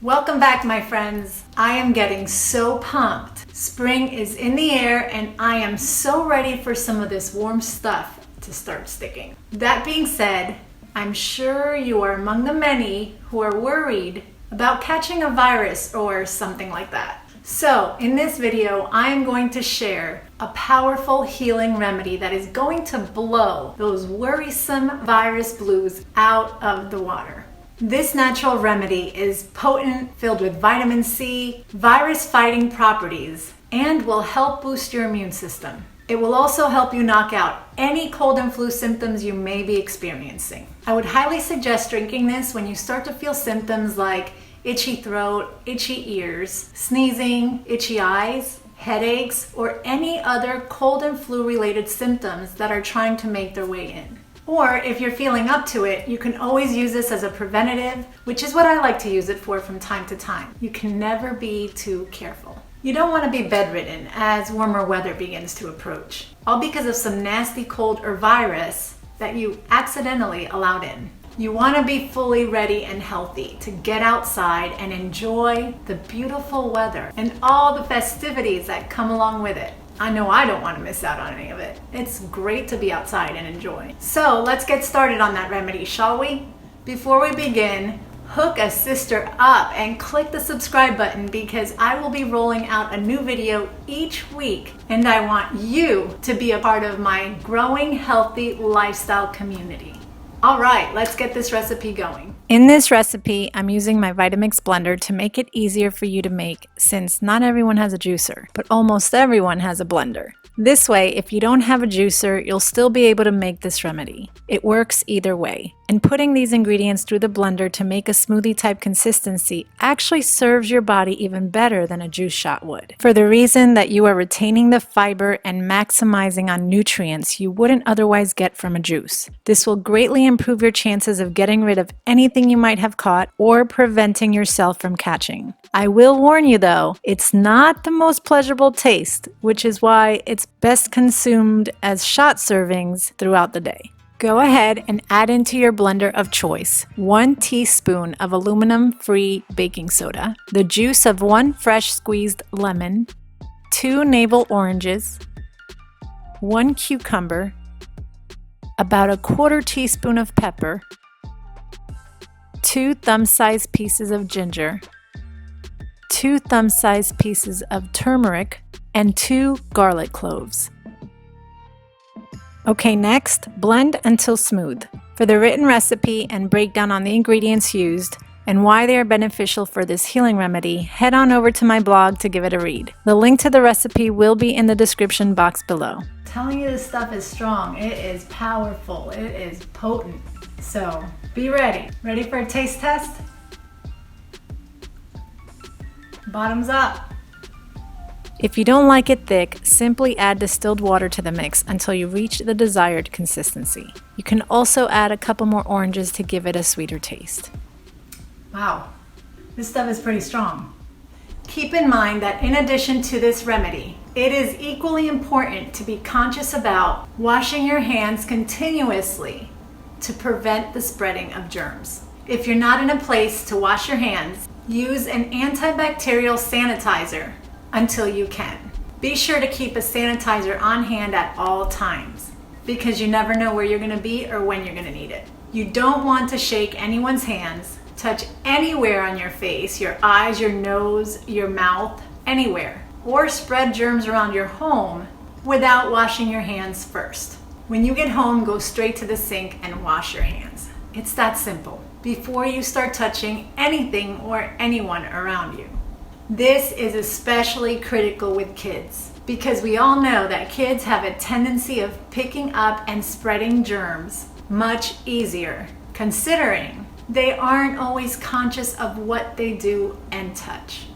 Welcome back, my friends. I am getting so pumped. Spring is in the air and I am so ready for some of this warm stuff to start sticking. That being said, I'm sure you are among the many who are worried about catching a virus or something like that. So in this video, I am going to share a powerful healing remedy that is going to blow those worrisome virus blues out of the water. This natural remedy is potent, filled with vitamin C, virus-fighting properties, and will help boost your immune system. It will also help you knock out any cold and flu symptoms you may be experiencing. I would highly suggest drinking this when you start to feel symptoms like itchy throat, itchy ears, sneezing, itchy eyes, headaches, or any other cold and flu related symptoms that are trying to make their way in. Or if you're feeling up to it, you can always use this as a preventative, which is what I like to use it for from time to time. You can never be too careful. You don't want to be bedridden as warmer weather begins to approach, all because of some nasty cold or virus that you accidentally allowed in. You want to be fully ready and healthy to get outside and enjoy the beautiful weather and all the festivities that come along with it. I know I don't want to miss out on any of it. It's great to be outside and enjoy. So let's get started on that remedy, shall we? Before we begin, hook a sister up and click the subscribe button because I will be rolling out a new video each week and I want you to be a part of my growing healthy lifestyle community. All right, let's get this recipe going. In this recipe, I'm using my Vitamix blender to make it easier for you to make since not everyone has a juicer, but almost everyone has a blender. This way, if you don't have a juicer, you'll still be able to make this remedy. It works either way. And putting these ingredients through the blender to make a smoothie type consistency actually serves your body even better than a juice shot would, for the reason that you are retaining the fiber and maximizing on nutrients you wouldn't otherwise get from a juice. This will greatly improve your chances of getting rid of anything you might have caught or preventing yourself from catching. I will warn you though, it's not the most pleasurable taste, which is why it's best consumed as shot servings throughout the day. Go ahead and add into your blender of choice 1 teaspoon of aluminum-free baking soda, the juice of 1 fresh squeezed lemon, 2 navel oranges, 1 cucumber, about a 1/4 teaspoon of pepper, 2 thumb-sized pieces of ginger, 2 thumb-sized pieces of turmeric, and 2 garlic cloves. Okay, next, blend until smooth. For the written recipe and breakdown on the ingredients used and why they are beneficial for this healing remedy, head on over to my blog to give it a read. The link to the recipe will be in the description box below. I'm telling you, this stuff is strong. It is powerful. It is potent. So be ready. Ready for a taste test? Bottoms up. If you don't like it thick, simply add distilled water to the mix until you reach the desired consistency. You can also add a couple more oranges to give it a sweeter taste. Wow, this stuff is pretty strong. Keep in mind that in addition to this remedy, it is equally important to be conscious about washing your hands continuously to prevent the spreading of germs. If you're not in a place to wash your hands, use an antibacterial sanitizer until you can. Be sure to keep a sanitizer on hand at all times because you never know where you're going to be or when you're going to need it. You don't want to shake anyone's hands, touch anywhere on your face, your eyes, your nose, your mouth, anywhere, or spread germs around your home without washing your hands first. When you get home, go straight to the sink and wash your hands. It's that simple before you start touching anything or anyone around you. This is especially critical with kids because we all know that kids have a tendency of picking up and spreading germs much easier, considering they aren't always conscious of what they do and touch.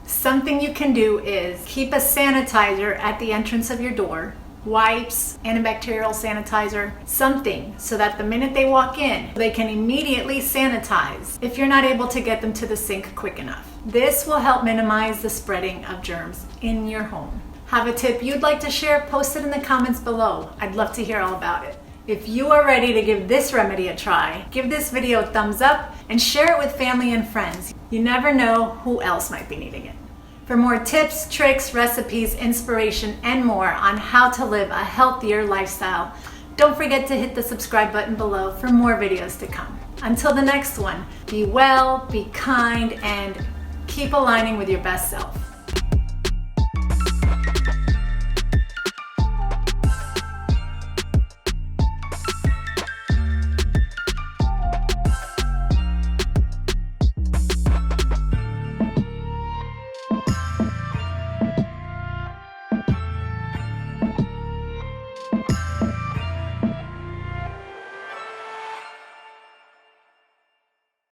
Something you can do is keep a sanitizer at the entrance of your door, wipes, antibacterial sanitizer, something so that the minute they walk in, they can immediately sanitize if you're not able to get them to the sink quick enough. This will help minimize the spreading of germs in your home. Have a tip you'd like to share? Post it in the comments below. I'd love to hear all about it. If you are ready to give this remedy a try, give this video a thumbs up and share it with family and friends. You never know who else might be needing it. For more tips, tricks, recipes, inspiration, and more on how to live a healthier lifestyle, don't forget to hit the subscribe button below for more videos to come. Until the next one, be well, be kind, and keep aligning with your best self.